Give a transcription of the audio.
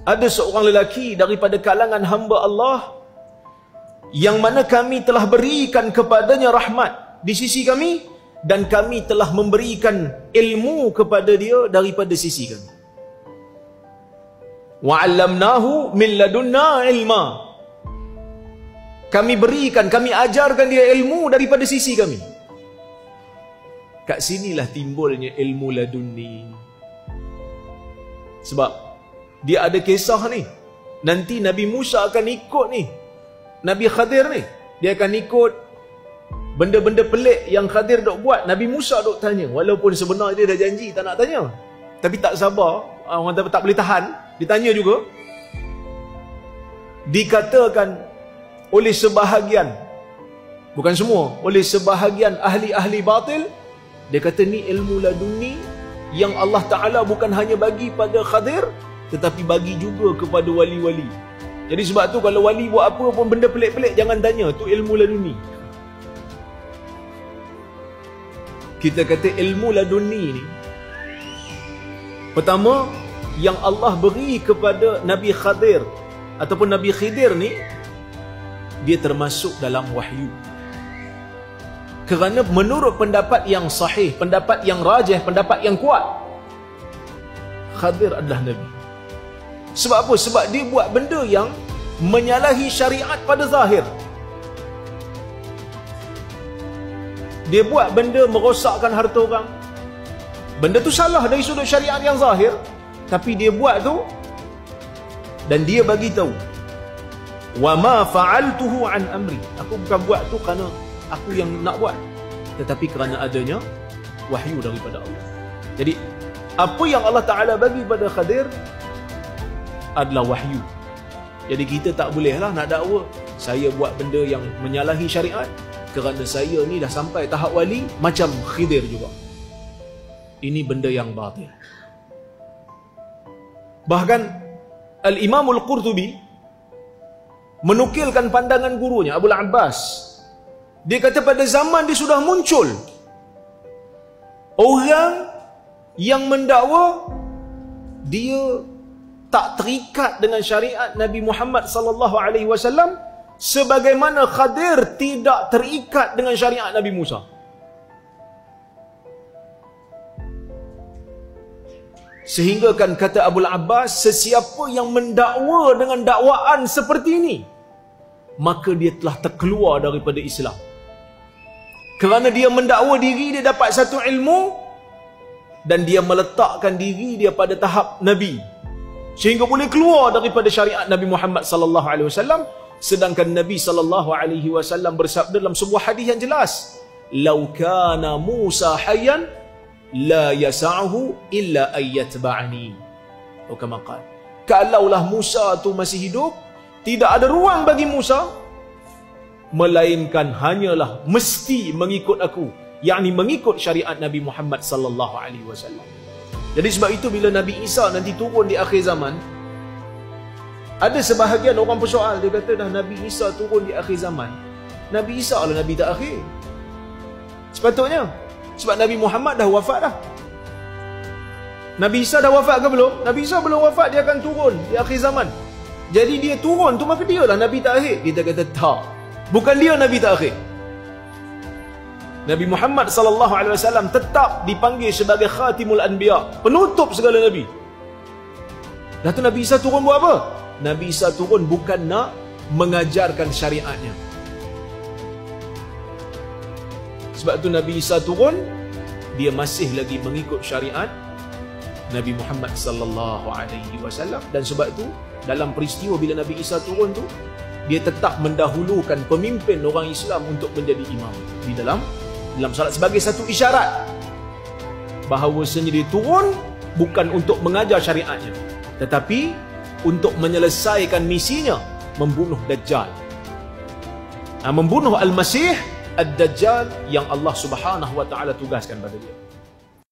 ada seorang lelaki daripada kalangan hamba Allah yang mana kami telah berikan kepadanya rahmat di sisi kami, dan kami telah memberikan ilmu kepada dia daripada sisi kami. Wa'allamnahu min ladunna ilma. Kami berikan, kami ajarkan dia ilmu daripada sisi kami. Kat sinilah timbulnya ilmu ladunni. Sebab dia ada kisah ni. Nanti Nabi Musa akan ikut ni, Nabi Khadir ni. Dia akan ikut benda-benda pelik yang Khadir dok buat. Nabi Musa dok tanya, walaupun sebenarnya dia dah janji tak nak tanya, tapi tak sabar, orang tak boleh tahan, ditanya juga. Dikatakan oleh sebahagian, bukan semua, oleh sebahagian ahli-ahli batil, dia kata ni ilmu laduni yang Allah Ta'ala bukan hanya bagi pada Khadir, tetapi bagi juga kepada wali-wali. Jadi sebab tu kalau wali buat apa pun benda pelik-pelik, jangan tanya, tu ilmu laduni. Kita kata ilmu laduni ni, pertama yang Allah beri kepada Nabi Khadir ataupun Nabi Khidir ni, dia termasuk dalam wahyu. Kerana menurut pendapat yang sahih, pendapat yang rajih, pendapat yang kuat, Khadir adalah Nabi. Sebab apa? Sebab dia buat benda yang menyalahi syariat pada zahir. Dia buat benda merosakkan harta orang. Benda tu salah dari sudut syariat yang zahir, tapi dia buat tu, dan dia bagi tahu, wa ma fa'altuhu an amri. Aku bukan buat tu kerana aku yang nak buat, tetapi kerana adanya wahyu daripada Allah. Jadi apa yang Allah Ta'ala bagi pada Khadir adalah wahyu. Jadi kita tak bolehlah nak dakwa saya buat benda yang menyalahi syariat kerana saya ni dah sampai tahap wali macam Khidir juga. Ini benda yang batil. Bahkan Al-Imam Al-Qurtubi menukilkan pandangan gurunya Abu Abbas. Dia kata pada zaman dia sudah muncul orang yang mendakwa dia tak terikat dengan syariat Nabi Muhammad sallallahu alaihi wasallam sebagaimana Khadir tidak terikat dengan syariat Nabi Musa. Sehingga kan kata Abu Abbas, sesiapa yang mendakwa dengan dakwaan seperti ini, maka dia telah terkeluar daripada Islam. Kerana dia mendakwa diri dia dapat satu ilmu dan dia meletakkan diri dia pada tahap Nabi, sehingga boleh keluar daripada syariat Nabi Muhammad sallallahu alaihi wasallam. Sedangkan Nabi sallallahu alaihi wasallam bersabda dalam sebuah hadis yang jelas, "Lau kana Musa hayyan la yas'ahu illa ayyatba'ani." Atau kama qala, kalaulah Musa tu masih hidup, tidak ada ruang bagi Musa melainkan hanyalah mesti mengikut aku, yakni mengikut syariat Nabi Muhammad sallallahu alaihi wasallam. Jadi sebab itu bila Nabi Isa nanti turun di akhir zaman, ada sebahagian orang persoal, dia kata dah Nabi Isa turun di akhir zaman, Nabi Isa adalah Nabi terakhir. Sepatutnya, sebab Nabi Muhammad dah wafat dah. Nabi Isa dah wafat ke belum? Nabi Isa belum wafat, dia akan turun di akhir zaman. Jadi dia turun tu maka dia lah Nabi terakhir. Kita kata tak, bukan dia Nabi terakhir. Nabi Muhammad sallallahu alaihi wasallam tetap dipanggil sebagai khatimul anbiya, penutup segala nabi. Dah tu Nabi Isa turun buat apa? Nabi Isa turun bukan nak mengajarkan syariatnya. Sebab tu Nabi Isa turun, dia masih lagi mengikut syariat Nabi Muhammad sallallahu alaihi wasallam. Dan sebab tu dalam peristiwa bila Nabi Isa turun tu, dia tetap mendahulukan pemimpin orang Islam untuk menjadi imam di dalam salat, sebagai satu isyarat bahawasanya dia turun bukan untuk mengajar syariatnya, tetapi untuk menyelesaikan misinya, membunuh Dajjal, membunuh Al-Masih Ad-Dajjal yang Allah Subhanahu wa taala tugaskan pada dia.